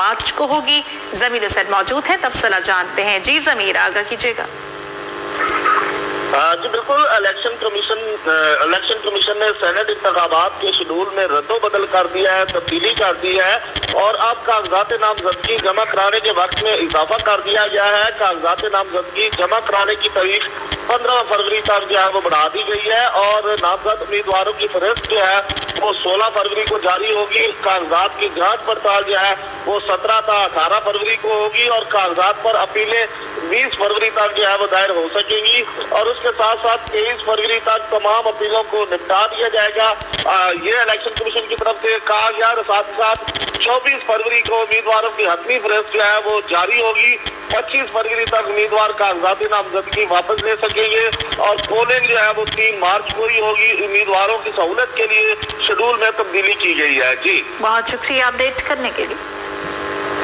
मार्च को होगी। ज़मीर हुसैन मौजूद है, तफसीलात जानते हैं। जी ज़मीर, आगाह कीजिएगा। जी बिल्कुल, इलेक्शन कमीशन ने सेनेट इंतखाबात के शेड्यूल में रद्दोबदल कर दिया है, तब्दीली कर दी है और अब कागजात नामजदगी जमा कराने के वक्त में इजाफा कर दिया गया है। कागजात नामजदगी जमा कराने की तारीख 15 फरवरी तक जो है वो बढ़ा दी गई है और नामजद उम्मीदवारों की फहरिस्त जो है वो 16 फरवरी को जारी होगी। कागजात की जांच पड़ताल जो है वो 17 था 18 फरवरी को होगी और कागजात पर अपीलें 20 फरवरी तक जो है वो दायर हो सकेंगी और उसके साथ साथ 23 फरवरी तक तमाम अपीलों को निपटा दिया जाएगा। ये इलेक्शन कमीशन की तरफ से कहा गया। साथ ही साथ 24 फरवरी को उम्मीदवारों की हतमी फहरिस्त जो है वो जारी होगी। 25 फरवरी तक उम्मीदवार कागजाती नामजदगी वापस ले सकेंगे और पोलिंग जो है वो 3 मार्च को ही होगी। उम्मीदवारों की सहूलत के लिए शेड्यूल में तब्दीली की गई है। जी बहुत शुक्रिया अपडेट करने के लिए।